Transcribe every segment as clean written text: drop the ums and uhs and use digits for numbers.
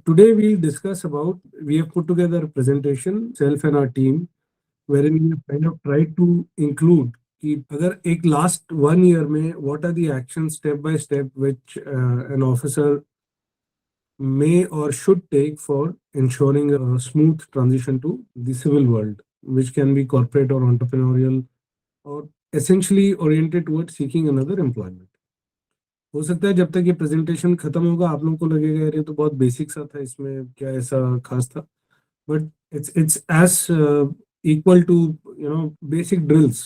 Today we'll discuss about, we have put together a presentation, self and our team, wherein we have kind of tried to include कि अगर एक last 1 year में what are the actions step by step which an officer may or should take for ensuring a smooth transition to the civil world, which can be corporate or entrepreneurial or essentially oriented towards seeking another employment. हो सकता है जब तक ये presentation खत्म होगा आप लोगों को लगेगा यार ये तो बहुत बेसिक सा था, इसमें क्या ऐसा खास था, but it's as equal to basic drills.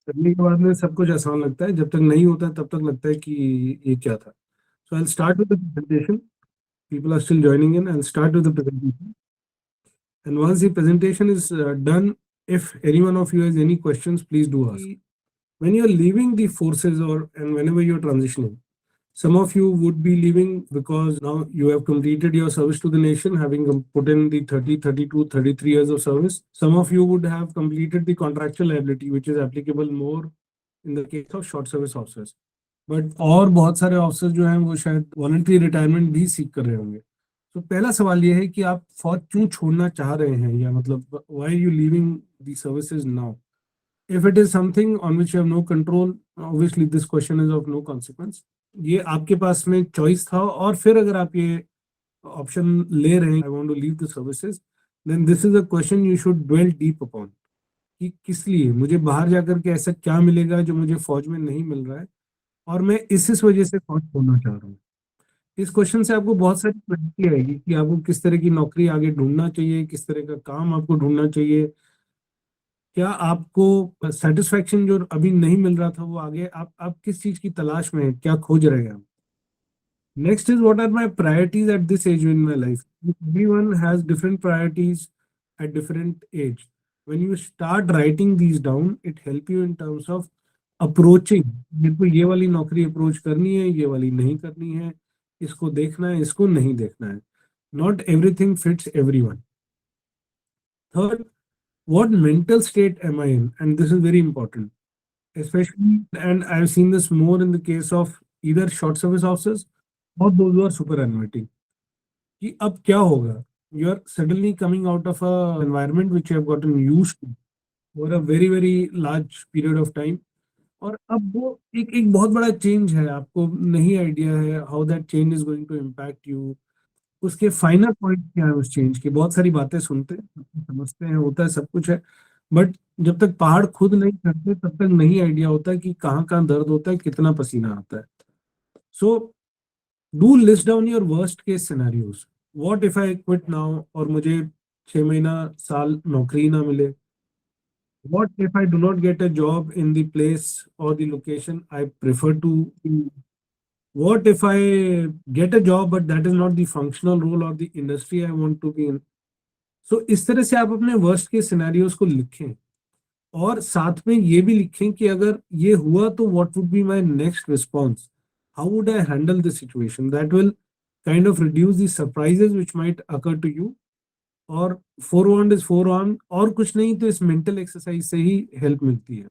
करने के बाद में सब कुछ आसान लगता है, जब तक नहीं होता है तब तक लगता है कि ये क्या था. So I start with the presentation. People are still joining in. I'll start with the presentation. And once the presentation is done, if any one of you has any questions, please do ask. When you're leaving the forces and whenever you're transitioning, some of you would be leaving because now you have completed your service to the nation, having put in the 30, 32, 33 years of service. Some of you would have completed the contractual liability, which is applicable more in the case of short service officers. But और बहुत सारे officer जो हैं वो शायद voluntary retirement भी सीख कर रहे होंगे. तो पहला सवाल ये है कि आप फौज क्यों छोड़ना चाह रहे हैं, या मतलब why you leaving the services now. If it is something on which you have no control, obviously this question is of no consequence. ये आपके पास में चॉइस था, और फिर अगर आप ये ऑप्शन ले रहे हैं, I want to leave the services, then this is a question you should dwell deep upon. कि किस लिए, मुझे बाहर जाकर के ऐसा क्या मिलेगा जो मुझे फौज में नहीं मिल रहा है, और मैं इस वजह से फौज छोड़ना चाह रहा हूँ. इस क्वेश्चन से आपको बहुत सारी क्लैरिटी आएगी कि आपको किस तरह की नौकरी आगे ढूंढना चाहिए, किस तरह का काम आपको ढूंढना चाहिए, क्या आपको सेटिस्फैक्शन जो अभी नहीं मिल रहा था वो आगे आप किस चीज की तलाश में हैं, क्या खोज रहे हैं. Next is what are my priorities at this age in my life. Everyone has different priorities at different age. When you start writing these down, it help you in terms of approaching. मेरे को ये वाली नौकरी approach करनी है, ये वाली नहीं करनी है, इसको देखना है, इसको नहीं देखना है. Not everything fits everyone. Third, what mental state am I in? And this is very important, especially, and I've seen this more in the case of either short service officers or those who are superannuating. कि अब क्या होगा? You are suddenly coming out of a environment which you have gotten used to for a very very large period of time. और अब वो एक बहुत बड़ा चेंज है, आपको नहीं आइडिया है how that change is going to impact you. उसके फाइनल पॉइंट क्या है उस चेंज की. बहुत सारी बातें सुनते हैं, समझते हैं, होता है, सब कुछ है, बट जब तक पहाड़ खुद नहीं चढ़ते तब तक नहीं आइडिया होता कि कहाँ कहाँ दर्द होता है, कितना पसीना आता है. So do list down your worst case scenarios. What if I quit now और मुझे 6 महीना साल नौकरी ना मिले. What if I do not get a job in the place or the location I prefer to be? What if I get a job but that is not the functional role or the industry I want to be in? So इस तरह से आप अपने worst के scenarios को लिखें, और साथ में ये भी लिखें कि अगर ये हुआ तो what would be my next response, how would I handle this situation. That will kind of reduce the surprises which might occur to you. और फोरवार्न इज फोरआर्म, और कुछ नहीं तो इस मेंटल एक्सरसाइज से ही हेल्प मिलती है.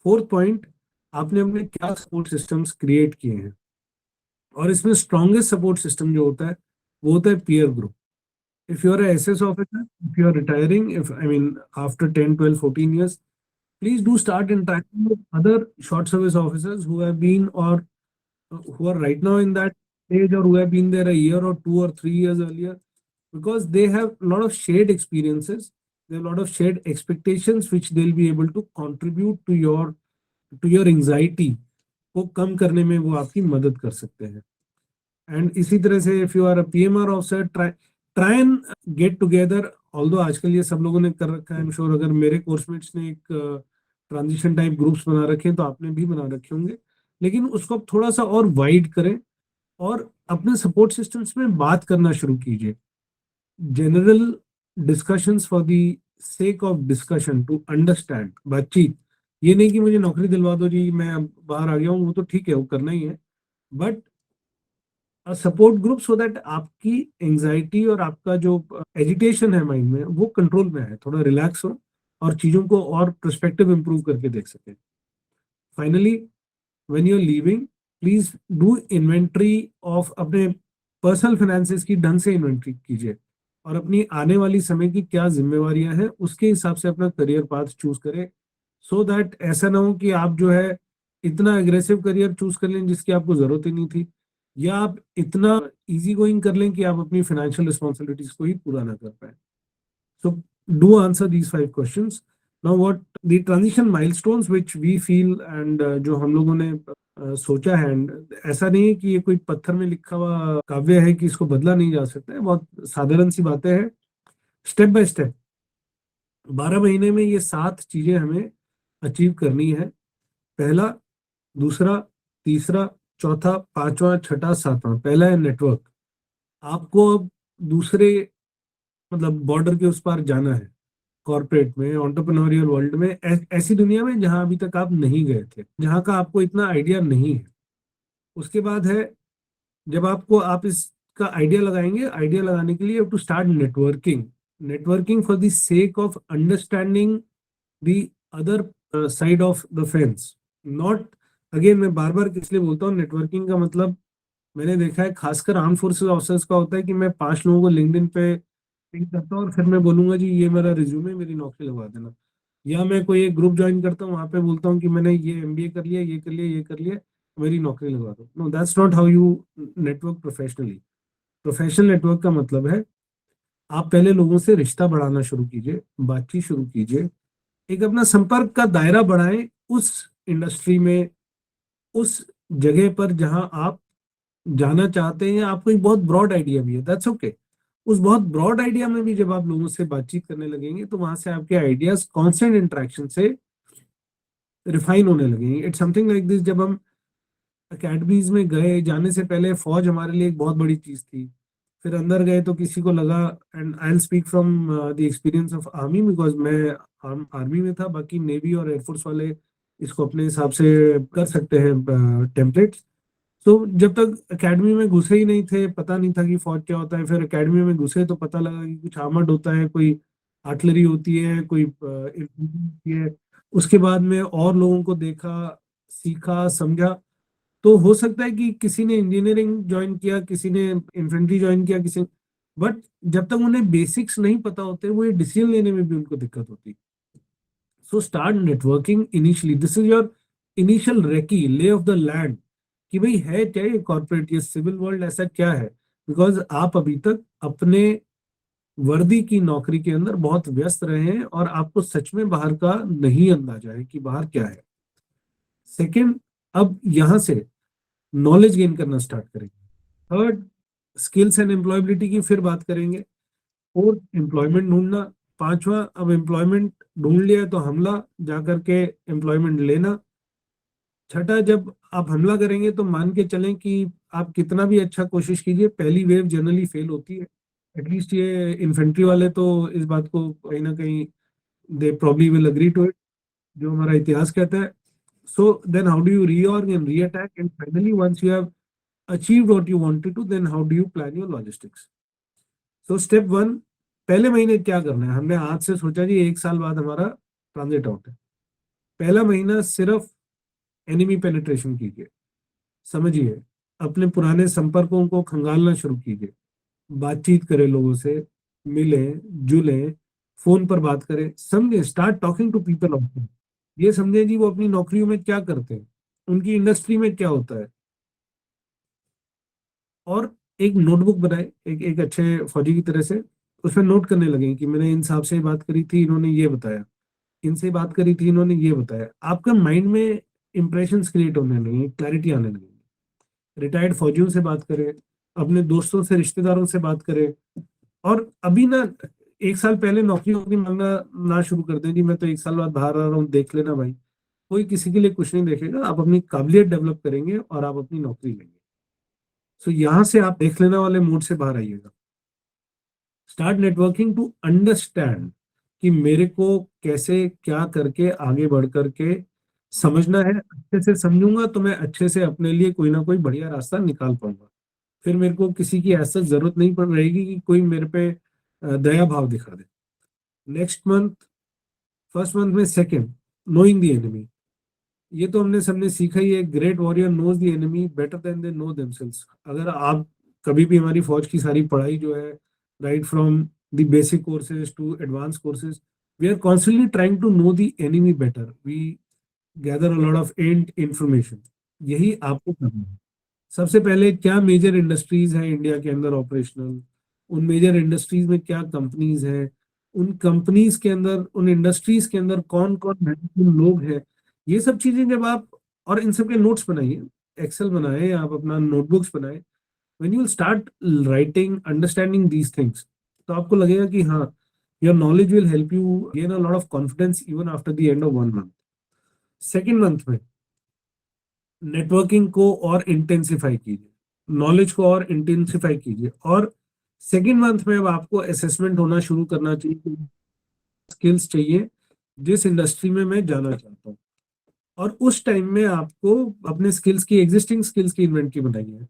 फोर्थ पॉइंट, आपने अपने क्या सपोर्ट सिस्टम्स क्रिएट किए हैं, और इसमें स्ट्रॉन्गेस्ट सपोर्ट सिस्टम जो होता है वो होता है peer group. If you are SS officer, if you are retiring, if I mean after 10, 12, 14 years, please do start interacting with other short service officers who have been, or who are right now in that stage, or who have been there a year or 2 or 3 years earlier, because they have a lot of shared experiences, they have a lot of shared expectations which they'll be able to contribute to your anxiety को कम करने में वो आपकी मदद कर सकते हैं. And इसी तरह से if you are a PMR officer, try and get together. Although आजकल ये सब लोगों ने कर रखा है, आई एम श्योर अगर मेरे कोर्समेट्स ने एक ट्रांजिशन टाइप ग्रुप्स बना रखे हैं तो आपने भी बना रखे होंगे, लेकिन उसको आप थोड़ा सा और वाइड करें और अपने सपोर्ट सिस्टम्स में बात करना शुरू कीजिए. General discussions for the sake of discussion, to understand, बातचीत. ये नहीं कि मुझे नौकरी दिलवा दो जी, मैं अब बाहर आ गया हूँ, वो तो ठीक है, वो करना ही है, but a support group so that आपकी एंजाइटी और आपका जो एजिटेशन है माइंड में वो कंट्रोल में है, थोड़ा रिलैक्स हो और चीजों को और पर्सपेक्टिव इंप्रूव करके देख सके. Finally, when you are leaving, please do inventory of अपने पर्सनल फाइनेंसेस की ढंग से इन्वेंटरी कीजिए और अपनी आने वाली समय की क्या जिम्मेवारियां हैं उसके हिसाब से अपना करियर पाथ चूज करें, सो दैट ऐसा ना हो कि आप जो है इतना एग्रेसिव करियर चूज कर लें जिसकी आपको जरूरत ही नहीं थी, या आप इतना इजी गोइंग कर लें कि आप अपनी फाइनेंशियल रिस्पॉन्सिबिलिटीज को ही पूरा ना कर पाए। So do answer these 5 questions. Now what the transition milestones which we feel and जो हम लोगों ने सोचा है, एंड ऐसा नहीं है कि ये कोई पत्थर में लिखा हुआ काव्य है कि इसको बदला नहीं जा सकता है, बहुत साधारण सी बातें हैं। स्टेप बाय स्टेप 12 महीने में ये 7 चीजें हमें अचीव करनी है। पहला, दूसरा, तीसरा, चौथा, पांचवा, छठा, सातवां। पहला है नेटवर्क। आपको अब दूसरे मतलब बॉर्डर के उस पार जाना है, कॉर्पोरेट में, एंटरप्रेन्योरियल वर्ल्ड में, ऐसी दुनिया में जहां अभी तक आप नहीं गए थे, जहां का आपको इतना आइडिया नहीं है। उसके बाद है, जब आपको आप इसका आइडिया लगाएंगे, आइडिया लगाने के लिए to start networking. Networking for the sake of understanding the other side of the fence. Not, again मैं बार बार इसलिए बोलता हूँ, नेटवर्किंग का मतलब मैंने देखा है खासकर आर्म फोर्सेस ऑफिसर्स का होता है कि मैं 5 लोगों को लिंक्डइन पे पिंग करता हूँ और फिर मैं बोलूंगा जी ये मेरा रिज्यूमे, मेरी नौकरी लगवा देना। या मैं कोई एक ग्रुप ज्वाइन करता हूँ, वहां पे बोलता हूँ कि मैंने ये एमबीए कर लिया, ये कर लिया, ये कर लिया, मेरी नौकरी लगवा दो। No, that's not how you network professionally. Professional network का मतलब है आप पहले लोगों से रिश्ता बढ़ाना शुरू कीजिए, बातचीत शुरू कीजिए, एक अपना संपर्क का दायरा बढ़ाएं उस इंडस्ट्री में, उस जगह पर जहां आप जाना चाहते हैं। आपको एक बहुत ब्रॉड आइडिया भी है, दैट्स ओके। उस बहुत ब्रॉड आइडिया में भी जब आप लोगों से बातचीत करने लगेंगे तो वहां से आपके आइडियाज कांस्टेंट इंटरेक्शन से रिफाइन होने लगेंगे। इट्स समथिंग लाइक दिस, जब हम अकेडमीज में गए, जाने से पहले फौज हमारे लिए एक बहुत बड़ी चीज थी। फिर अंदर गए तो किसी को लगा, and I will speak from the experience of army because मैं आर्मी में था, बाकी नेवी और एयरफोर्स वाले इसको अपने हिसाब से कर सकते हैं टेम्पलेट। तो जब तक एकेडमी में घुसे ही नहीं थे, पता नहीं था कि फौज क्या होता है। फिर एकेडमी में घुसे तो पता लगा कि कुछ आर्मर्ड होता है, कोई आर्टिलरी होती है, कोई infantry होती है। उसके बाद में और लोगों को देखा, सीखा, समझा। तो हो सकता है कि किसी ने इंजीनियरिंग ज्वाइन किया, किसी ने इन्फेंट्री ज्वाइन किया, किसी, बट जब तक उन्हें बेसिक्स नहीं पता होते, वो ये डिसीजन लेने में भी उनको दिक्कत होती। So start networking initially, this is your initial recce, lay of the land, कि भाई है क्या ये कॉर्पोरेट, ये सिविल वर्ल्ड ऐसा क्या है। बिकॉज आप अभी तक अपने वर्दी की नौकरी के अंदर बहुत व्यस्त रहे हैं और आपको सच में बाहर का नहीं अंदाजा है कि बाहर क्या है। सेकंड, अब यहां से नॉलेज गेन करना स्टार्ट करेंगे। थर्ड, स्किल्स एंड एम्प्लॉयबिलिटी की फिर बात करेंगे। फोर्थ, एम्प्लॉयमेंट ढूंढना। पांचवा, अब एम्प्लॉयमेंट ढूंढ लिया तो हमला, जाकर के एम्प्लॉयमेंट लेना। छठा, जब आप हमला करेंगे तो मान के चलें कि आप कितना भी अच्छा कोशिश कीजिए, पहली वेव जनरली फेल होती है। एटलीस्ट ये इन्फेंट्री वाले तो इस बात को कहीं ना कहीं they probably will agree to it, जो हमारा इतिहास कहता है। So then how do you reorg and reattack, and finally once you have achieved what you wanted to, then how do you plan your logistics. So step one, पहले महीने क्या करना है। हमने आज से सोचा जी 1 साल बाद हमारा ट्रांजिट आउट है। पहला महीना सिर्फ एनिमी पेनिट्रेशन कीजिए, समझिए, अपने पुराने संपर्कों को खंगालना शुरू कीजिए, बातचीत करें लोगों से, मिलें जुलें, फोन पर बात करें, समझे, start talking to people of. ये समझे जी वो अपनी नौकरियों में क्या करते हैं, उनकी इंडस्ट्री में क्या होता है। और एक नोटबुक बनाए, एक अच्छे फौजी की तरह से, उसमें नोट करने लगे कि मैंने इन साहब से बात करी थी, इन्होंने ये बताया, इनसे बात करी थी, इन्होंने ये बताया। आपका माइंड में इंप्रेशन क्रिएट होने लगेंगे, क्लैरिटी आने लगेगी। रिटायर्ड फौजियों से बात करें, अपने दोस्तों से, रिश्तेदारों से बात करें। और अभी ना, 1 साल पहले नौकरी वोकरी मांगना ना शुरू कर दें जी, मैं तो 1 साल बाद बाहर आ रहा हूँ, देख लेना भाई। कोई किसी के लिए कुछ नहीं देखेगा, आप अपनी काबिलियत डेवलप करेंगे और आप अपनी नौकरी लेंगे। सो यहाँ से आप देख लेना वाले मूड से बाहर आइएगा। स्टार्ट नेटवर्किंग टू अंडरस्टैंड कि मेरे को कैसे क्या करके आगे बढ़ करके समझना है। अच्छे से समझूंगा तो मैं अच्छे से अपने लिए कोई ना कोई बढ़िया रास्ता निकाल पाऊंगा। फिर मेरे को किसी की ऐसा जरूरत नहीं पड़ रहेगी कि कोई मेरे पे दया भाव दिखा दे। नेक्स्ट मंथ, फर्स्ट मंथ में सेकंड, नोइंग द एनिमी। ये तो हमने सबने सीखा ही है, great warrior knows the enemy better than they know themselves. अगर आप कभी भी हमारी फौज की सारी पढ़ाई जो है, right from the basic courses to advance courses, we are constantly trying to know the enemy better, we gather a lot of information. यही आपको करना है। सबसे पहले क्या मेजर इंडस्ट्रीज हैं इंडिया के अंदर ऑपरेशनल, उन मेजर इंडस्ट्रीज में क्या कंपनीज हैं, उन कंपनीज के अंदर, उन इंडस्ट्रीज के अंदर कौन कौन महत्वपूर्ण लोग हैं, ये सब चीजें जब आप, और इन सब के नोट्स बनाइए, एक्सेल बनाए, आप अपना नोटबुक्स बनाए, when you will start writing understanding these things, तो आपको लगेगा कि हाँ, your knowledge will help you gain a lot of confidence even after the end of 1 month. Second month में नेटवर्किंग को और इंटेंसिफाई कीजिए, नॉलेज को और इंटेंसिफाई कीजिए, और सेकेंड मंथ में अब आपको असेसमेंट होना शुरू करना चाहिए, स्किल्स चाहिए जिस इंडस्ट्री में मैं जाना चाहता हूँ, और उस टाइम में आपको अपने स्किल्स की, एग्जिस्टिंग स्किल्स की इन्वेंटरी बनाई है।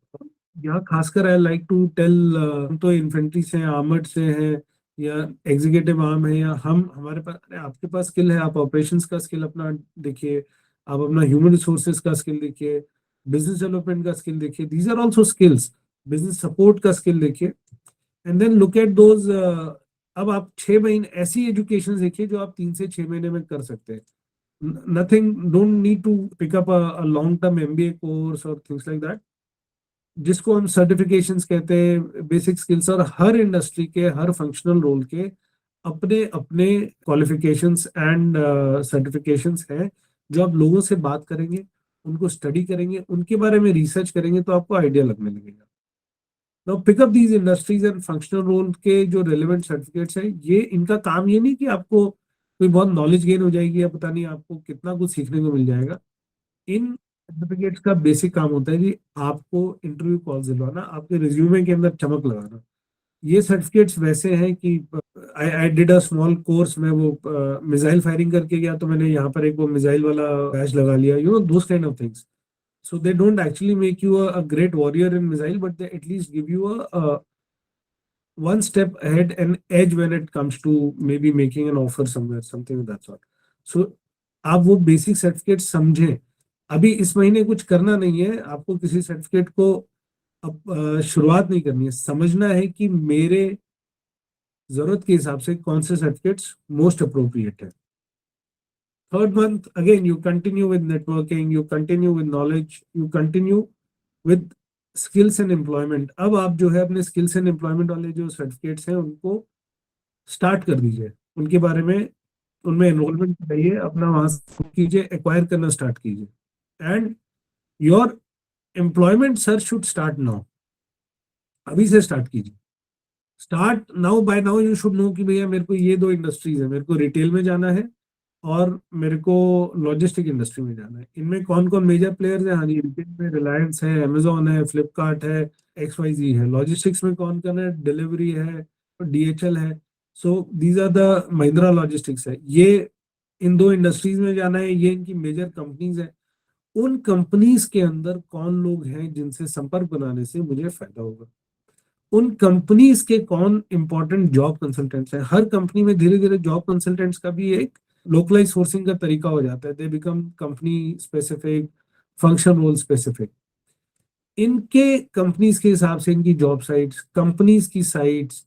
यहाँ खासकर आई लाइक टू टेल, हम तो इन्फेंट्री से हैं, आर्मर्ड से हैं, या एग्जीक्यूटिव आर्म है, या हम, हमारे पास, अरे आपके पास स्किल है, आप ऑपरेशंस का स्किल अपना देखिए, आप अपना ह्यूमन रिसोर्सेज का स्किल देखिए, बिजनेस डेवलपमेंट का स्किल देखिए, these are also skills, business support का स्किल देखिए, and then look at those. अब आप 6 महीने ऐसी एजुकेशन देखिए जो आप 3 से 6 महीने में कर सकते हैं। Nothing, don't need to pick up a long term MBA course और थिंग्स लाइक दैट, जिसको हम सर्टिफिकेशंस कहते हैं, बेसिक स्किल्स। और हर इंडस्ट्री के, हर फंक्शनल रोल के अपने अपने क्वालिफिकेशंस एंड सर्टिफिकेशंस हैं, जो आप लोगों से बात करेंगे, उनको स्टडी करेंगे, उनके बारे में रिसर्च करेंगे, तो आपको आइडिया लगने लगेगा। Now pick up these industries and functional role के जो रेलेवेंट सर्टिफिकेट्स हैं, ये इनका काम ये नहीं कि आपको कोई बहुत नॉलेज गेन हो जाएगी या पता नहीं आपको कितना कुछ सीखने को मिल जाएगा। इन सर्टिफिकेट्स का बेसिक काम होता है कि आपको इंटरव्यू कॉल दिलवाना, आपके रिज्यूमे के अंदर चमक लगाना। ये सर्टिफिकेट्स वैसे हैं कि I I did a small course में, वो मिसाइल फायरिंग करके गया, तो मैंने यहाँ पर एक वो मिसाइल वाला बैच लगा लिया, you know those kind of things. So they don't actually make you a great warrior in missile, but they at least give you a one step ahead and edge when it comes to maybe making an offer somewhere, something of that sort. So आप वो basic certificate समझें। अभी इस महीने कुछ करना नहीं है आपको, किसी सर्टिफिकेट को अब शुरुआत नहीं करनी है, समझना है कि मेरे जरूरत के हिसाब से कौन से सर्टिफिकेट्स मोस्ट अप्रोप्रिएट है। Third month again you continue with networking, you continue with knowledge, you continue with skills and employment. अब आप जो है अपने स्किल्स एंड एम्प्लॉयमेंट वाले जो सर्टिफिकेट्स हैं उनको स्टार्ट कर दीजिए, उनके बारे में, उनमें एनरोलमेंट कराइए, अपना वहां से कीजिए, एक्वायर करना स्टार्ट कीजिए। And your employment search should start now, अभी से स्टार्ट कीजिए। Start now, by now you should know कि भैया मेरे को ये दो इंडस्ट्रीज है, मेरे को रिटेल में जाना है और मेरे को लॉजिस्टिक इंडस्ट्री में जाना है। इनमें कौन कौन मेजर प्लेयर्स हैं? हाँ जी, रिटेल में रिलायंस है, अमेजोन है, फ्लिपकार्ट है, XYZ है। लॉजिस्टिक्स में कौन कौन है? डिलीवरी है, DHL है। So these are the Mahindra logistics है। ये इन दो इंडस्ट्रीज में जाना है, ये इनकी मेजर कंपनीज है। उन कंपनीज के अंदर कौन लोग हैं जिनसे संपर्क बनाने से मुझे फायदा होगा? उन कंपनीज के कौन इंपॉर्टेंट जॉब कंसल्टेंट्स हैं? हर कंपनी में धीरे धीरे जॉब कंसल्टेंट्स का भी एक लोकलाइज सोर्सिंग का तरीका हो जाता है, they become company specific, function role specific. इनके कंपनीज के हिसाब से इनकी जॉब साइट्स, कंपनीज की साइट्स,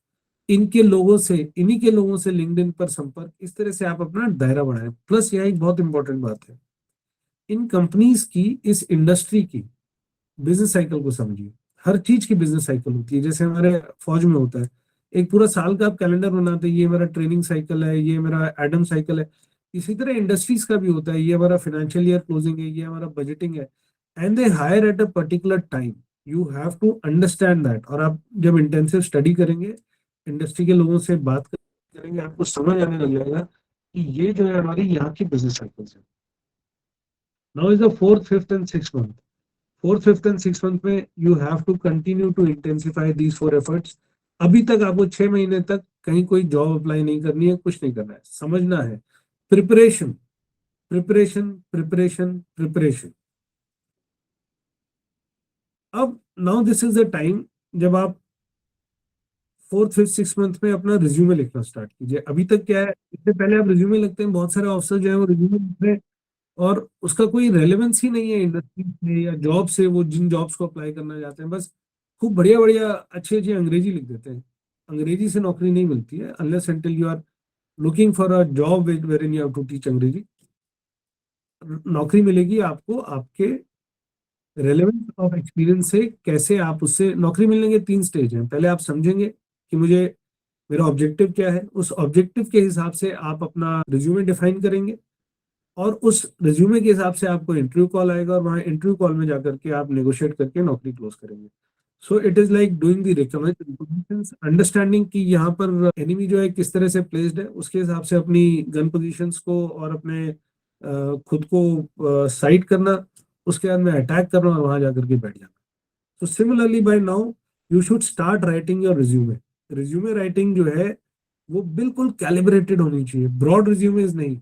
इनके लोगों से, इन्हीं के लोगों से लिंक्डइन पर संपर्क, इस तरह से आप अपना दायरा बढ़ाएं। प्लस यह एक बहुत इंपॉर्टेंट बात है, इन कंपनीज की, इस इंडस्ट्री की बिजनेस साइकिल को समझिए। हर चीज की बिजनेस साइकिल होती है, जैसे हमारे फौज में होता है, एक पूरा साल का आप कैलेंडर बनाते हैं, ये मेरा ट्रेनिंग साइकिल है, ये मेरा एडम साइकिल है। इसी तरह इंडस्ट्रीज का भी होता है, ये हमारा फाइनेंशियल ईयर क्लोजिंग है, ये हमारा बजटिंग है। And they hire at a particular time, you have to understand that. और आप जब इंटेंसिव स्टडी करेंगे, इंडस्ट्री के लोगों से बात करेंगे, आपको समझ आने लग जाएगा कि ये जो है हमारी यहाँ की बिजनेस साइकिल्स है। Now is the fourth, fifth and six month. Fourth, fifth and six month में you have to continue to intensify these four efforts. अभी तक आपको 6 महीने तक कहीं कोई जॉब अप्लाई नहीं करनी है, कुछ नहीं करना है, समझना है। Preparation, preparation, preparation, preparation. अब now this is the time जब आप फोर्थ, फिफ्थ, सिक्स मंथ में अपना रिज्यूमे लिखना स्टार्ट कीजिए। अभी तक क्या है, इससे पहले आप रिज्यूमे लिखते हैं, बहुत सारे ऑफिसर जो है वो रिज्यूमे लिख रहे हैं और उसका कोई रेलेवेंस ही नहीं है इंडस्ट्री से या जॉब से, वो जिन जॉब्स को अप्लाई करना चाहते हैं, बस खूब बढ़िया बढ़िया अच्छी अच्छी अंग्रेजी लिख देते हैं। अंग्रेजी से नौकरी नहीं मिलती है unless until you are looking for a job where in you have to teach अंग्रेजी। नौकरी मिलेगी आपको आपके रेलेवेंस ऑफ एक्सपीरियंस से, कैसे आप उससे नौकरी मिलने के 3 स्टेज हैं। पहले आप समझेंगे कि मुझे मेरा ऑब्जेक्टिव क्या है, उस ऑब्जेक्टिव के हिसाब से आप अपना रिज्यूमे डिफाइन करेंगे और उस रिज्यूमे के हिसाब से आपको इंटरव्यू कॉल आएगा और वहाँ इंटरव्यू कॉल में जाकर के आप नेगोशिएट करके नौकरी क्लोज करेंगे। So it is like doing the recommendations, understanding कि यहाँ पर एनिमी जो है किस तरह से प्लेस्ड है, उसके हिसाब से अपनी गन पोजीशंस को और अपने खुद को साइड करना, उसके बाद में अटैक करना और वहां जाकर के बैठ जाना। तो similarly by now you should start writing your resume. Resume writing जो है वो बिल्कुल कैलिब्रेटेड होनी चाहिए, ब्रॉड रिज्यूमेज नहीं।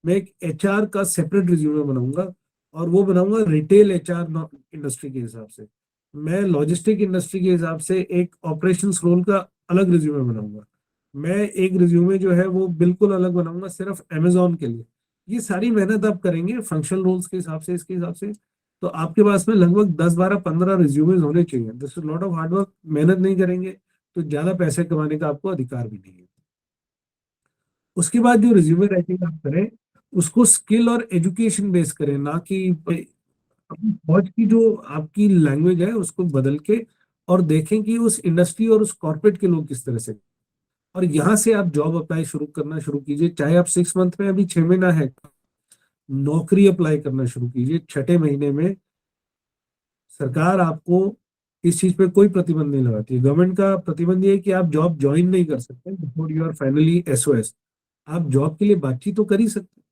मैं एक एचआर का सेपरेट रिज्यूमे बनाऊंगा और वो बनाऊंगा रिटेल एचआर इंडस्ट्री के हिसाब से। मैं लॉजिस्टिक इंडस्ट्री के हिसाब से एक ऑपरेशंस रोल का अलग रिज्यूमे बनाऊंगा। मैं एक रिज्यूमे जो है वो बिल्कुल अलग बनाऊंगा सिर्फ अमेजोन के लिए। ये सारी मेहनत आप करेंगे फंक्शनल रोल्स के हिसाब से, इसके हिसाब से, तो आपके पास में लगभग 10 12 15 रिज्यूमेज होने चाहिए। This is lot of hard work. मेहनत नहीं करेंगे तो ज्यादा पैसे कमाने का आपको अधिकार भी नहीं है। उसके बाद जो रिज्यूमे राइटिंग आप करें उसको स्किल और एजुकेशन बेस करें, ना कि अपनी फौज की जो आपकी लैंग्वेज है उसको बदल के, और देखें कि उस इंडस्ट्री और उस कॉर्पोरेट के लोग किस तरह से। और यहाँ से आप जॉब अप्लाई शुरू कीजिए, चाहे आप 6 मंथ में, अभी 6 महीना है, नौकरी अप्लाई करना शुरू कीजिए। छठे महीने में सरकार आपको इस चीज पे कोई प्रतिबंध नहीं लगाती है। गवर्नमेंट का प्रतिबंध ये है कि आप जॉब ज्वाइन नहीं कर सकते before you are finally SOS. आप जॉब के लिए बातचीत तो कर ही सकते हैं,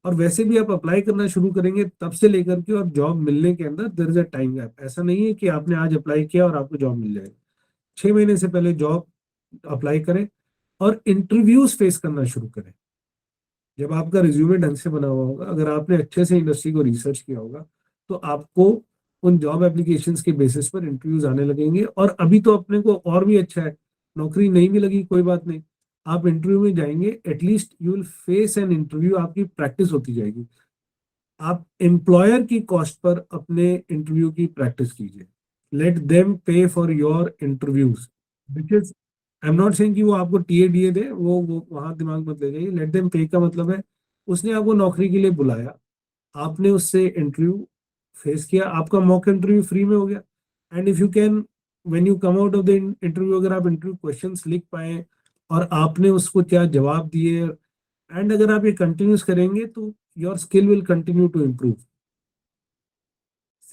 और वैसे भी आप अप्लाई करना शुरू करेंगे तब से लेकर के और जॉब मिलने के अंदर there is a time gap. ऐसा नहीं है कि आपने आज अप्लाई किया और आपको जॉब मिल जाएगी। 6 महीने से पहले जॉब अप्लाई करें और इंटरव्यूज फेस करना शुरू करें। जब आपका रिज्यूमे ढंग से बना हुआ होगा, अगर आपने अच्छे से इंडस्ट्री को रिसर्च किया होगा, तो आपको उन जॉब एप्लीकेशंस के बेसिस पर इंटरव्यूज आने लगेंगे। और अभी तो अपने को और भी अच्छा है, नौकरी नहीं भी लगी कोई बात नहीं, आप इंटरव्यू में जाएंगे, at least you will face an interview, आपकी प्रैक्टिस होती जाएगी। आप एम्प्लॉयर की कॉस्ट पर अपने इंटरव्यू की प्रैक्टिस कीजिए। लेट देम पे for your interviews, which is, I am not saying कि वो आपको टीए डीए दे, वो वहां दिमाग मत ले जाइए। लेट देम पे का मतलब है उसने आपको नौकरी के लिए बुलाया, आपने उससे इंटरव्यू फेस किया, आपका मॉक इंटरव्यू फ्री में हो गया। And if you can, when you come out of the interview, अगर आप इंटरव्यू क्वेश्चंस लिख पाए और आपने उसको क्या जवाब दिए, एंड अगर आप ये कंटिन्यूस करेंगे तो your skill will continue to improve.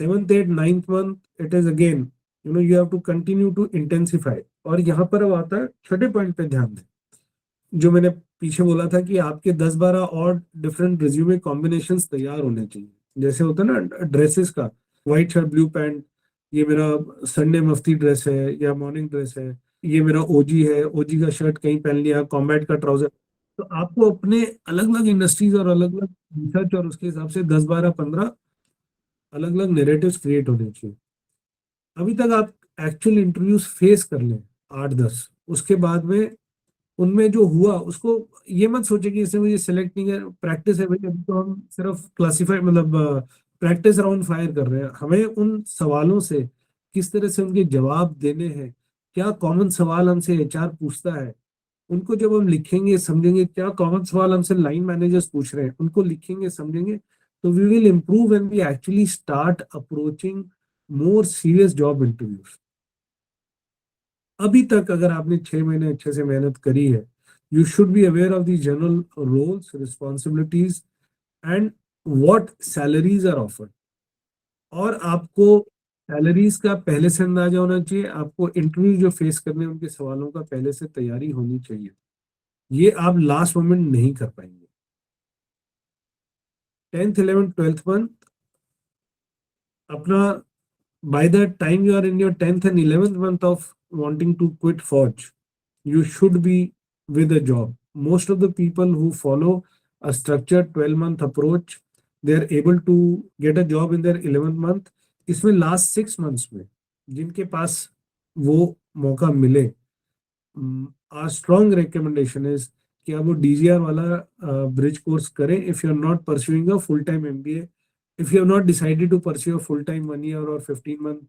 7th 8th 9th month it is again, you have to continue to intensify। और यहाँ पर अब आता है छठे पॉइंट पे ध्यान दें, जो मैंने पीछे बोला था कि आपके 10 12 और डिफरेंट रिज्यूमे कॉम्बिनेशंस तैयार होने चाहिए। जैसे होता है ना ड्रेसेस का, व्हाइट शर्ट ब्लू पैंट, ये मेरा संडे मफ्ती ड्रेस है या मॉर्निंग ड्रेस है, ये मेरा ओजी है, ओजी का शर्ट कहीं पहन लिया, कॉम्बैट का ट्राउजर। तो आपको अपने अलग अलग इंडस्ट्रीज और अलग अलग रिसर्च और उसके हिसाब से 10 12 15 अलग अलग नेरेटिव्स क्रिएट होने चाहिए। अभी तक आप एक्चुअल इंटरव्यूज फेस कर लें 8 10, उसके बाद में उनमें जो हुआ उसको ये मत सोचे कि इससे मुझे सिलेक्ट नहीं है, प्रैक्टिस है भाई। अभी तो हम सिर्फ क्लासीफाई मतलब प्रैक्टिस राउंड फायर कर रहे हैं। हमें उन सवालों से किस तरह से उनके जवाब देने हैं, क्या कॉमन सवाल हमसे एचआर पूछता है, उनको जब हम लिखेंगे समझेंगे, क्या कॉमन सवाल हमसे लाइन मैनेजर्स पूछ रहे हैं उनको लिखेंगे समझेंगे, तो we will improve and we actually start approaching more serious job interviews. अभी तक अगर आपने 6 महीने अच्छे से मेहनत करी है, you should be aware of the general roles responsibilities and what salaries are offered. और आपको सैलरीज का पहले से अंदाजा होना चाहिए, आपको इंटरव्यू जो फेस करने हैं उनके सवालों का पहले से तैयारी होनी चाहिए। ये आप लास्ट मोमेंट नहीं कर पाएंगे। 10th 11th 12th month अपना, by the time you are in your 10th and 11th month of wanting to quit Forge, you should be with a job. Most of the people who follow a structured 12-month approach, they are able to get a job in their 11th month। इसमें last 6 months में जिनके पास वो मौका मिले, are strong recommendation is कि आप वो DGR वाला ब्रिज कोर्स करें if you are not pursuing a full time MBA. If you have not decided to pursue a full time 1 year or 15 month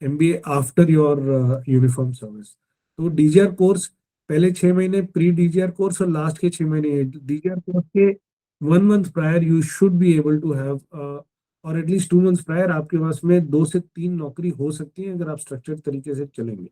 MBA after your uniform service. तो DGR course पहले 6 महीने pre DGR course और last के 6 महीने DGR कोर्स के 1 month prior you should be able to have, और at least 2 months prior आपके पास में 2 से 3 नौकरी हो सकती है अगर आप स्ट्रक्चर्ड तरीके से चलेंगे।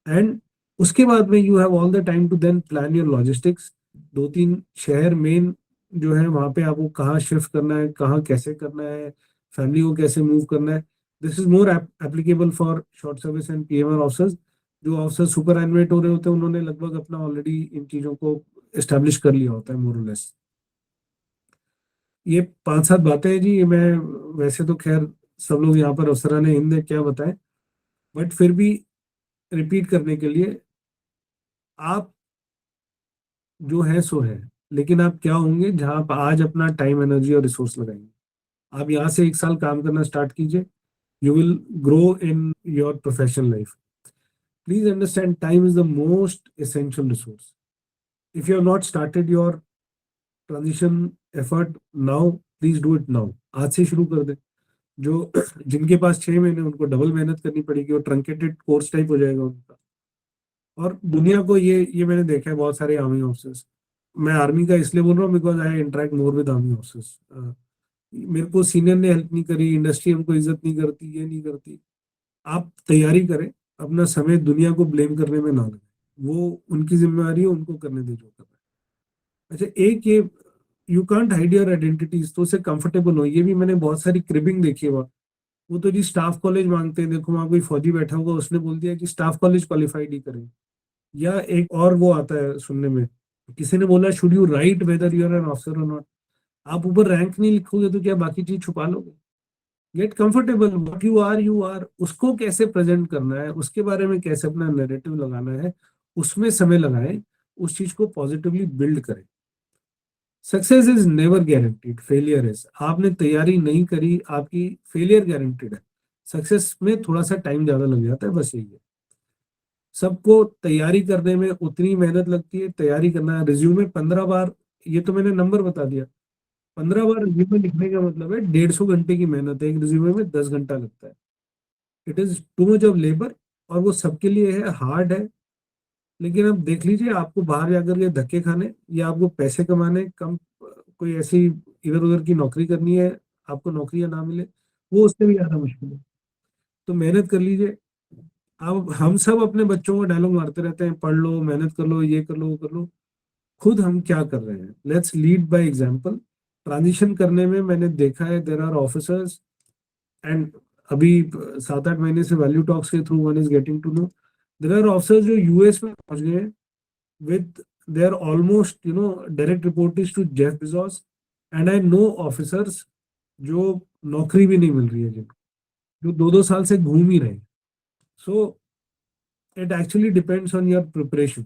एंड उसके बाद में you have all the time to then plan your logistics. 2-3 शहर मेन जो है वहाँ पे आपको कहाँ शिफ्ट करना है, कहाँ कैसे करना है, फैमिली को कैसे मूव करना है। This is more applicable for short service and PMR officers. जो ऑफिसर सुपर एनुएट हो रहे होते हैं उन्होंने लगभग अपना ऑलरेडी इन चीज़ों को एस्टेब्लिश कर लिया होता है मोर और लेस। ये 5-7 बातें हैं जी। ये मैं वैसे तो खैर सब लोग यहाँ पर अफसरान हिंद है क्या बताएं, बट फिर भी रिपीट करने के लिए, आप जो है सो है, लेकिन आप क्या होंगे जहां आप आज अपना टाइम एनर्जी और रिसोर्स लगाएंगे। आप यहाँ से 1 साल काम करना स्टार्ट कीजिए, you will grow in your professional life. Please understand time is the most essential resource. If you have not started your transition effort now, please do it now. आज से शुरू कर दें। जो जिनके पास 6 महीने उनको डबल मेहनत करनी पड़ेगी और ट्रंकेटेड कोर्स टाइप हो जाएगा उनका। और दुनिया को ये मैंने देखा है बहुत सारे आर्मी ऑफिसर्स। मैं आर्मी का इसलिए बोल रहा हूँ because I interact more with army officers. मेरे को सीनियर ने हेल्प नहीं करी, इंडस्ट्री हमको इज्जत नहीं करती, ये नहीं करती। आप तैयारी करें, अपना समय दुनिया को ब्लेम करने में ना लगे। वो उनकी जिम्मेवारी है, उनको करने दे जो कर रहे हैं। अच्छा, एक ये you can't hide your identities, तो उससे कंफर्टेबल हो। ये भी मैंने बहुत सारी क्रिबिंग देखी है वहाँ। वो तो जी स्टाफ कॉलेज मांगते हैं। देखो वहाँ कोई फौजी बैठा होगा, उसने बोल दिया कि स्टाफ कॉलेज क्वालिफाइड ही करें। या एक और वो आता है सुनने में, किसी ने बोला should you write whether you are an officer और नॉट। आप ऊपर रैंक नहीं लिखोगे तो क्या बाकी चीज छुपा लोगे? Get comfortable, what you are उसको कैसे प्रेजेंट करना है, उसके बारे में कैसे अपना नैरेटिव लगाना है, उसमें समय लगाएं, उस चीज को पॉजिटिवली बिल्ड करें। Success is never guaranteed, failure is. आपने तैयारी नहीं करी, आपकी फेलियर गारंटीड है। सक्सेस में थोड़ा सा टाइम ज्यादा लग जाता है, बस यही है। सबको तैयारी करने में उतनी मेहनत लगती है। तैयारी करना है रिज्यूमे 15 बार, ये तो मैंने नंबर बता दिया। 15 बार रिज्यूमे लिखने का मतलब है 150 घंटे की मेहनत है। एक रिज्यूमे में 10 घंटा लगता है। It is too much of labour, और वो सबके लिए है, हार्ड है। लेकिन अब देख लीजिए, आपको बाहर जाकर के धक्के खाने या आपको पैसे कमाने, कम कोई ऐसी इधर उधर की नौकरी करनी है, आपको नौकरियां ना मिले, वो उससे भी ज्यादा मुश्किल है। तो मेहनत कर लीजिए। अब हम सब अपने बच्चों को डायलॉग मारते रहते हैं, पढ़ लो, मेहनत कर लो, ये कर लो, वो कर लो। खुद हम क्या कर रहे हैं? Let's lead by example. Transition करने में मैंने देखा है देयर आर ऑफिसर्स, एंड अभी 7-8 महीने से वैल्यू टॉक्स के through one is getting to know there are officers जो US में पहुंच गए हैं with their almost direct report to Jeff Bezos. And I know officers जो नौकरी भी नहीं मिल रही है, जिनको जो 2-2 साल से घूम ही रहे। So it actually depends on your preparation.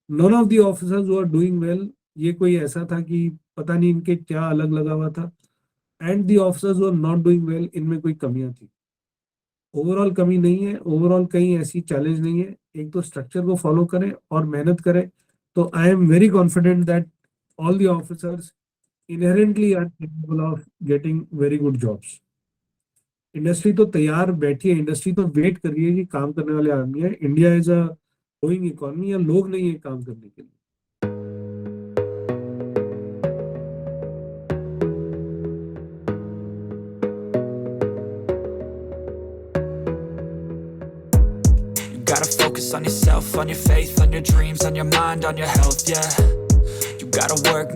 None of the officers who are doing well, ये कोई ऐसा था कि पता नहीं इनके क्या अलग लगा हुआ था। And the officers who are not doing well, इनमें कोई कमियां थी। ओवरऑल कमी नहीं है, ओवरऑल कहीं ऐसी चैलेंज नहीं है। एक तो स्ट्रक्चर को फॉलो करें और मेहनत करें, तो I am very confident that all the officers inherently are capable of getting very good jobs. Industry तो तैयार बैठी है, इंडस्ट्री तो वेट कर रही है कि काम करने वाले आदमी है। India is a growing economy, या लोग नहीं है काम करने के लिए। You gotta focus on yourself, on your faith, on your dreams, on your mind, on your health, yeah. You gotta work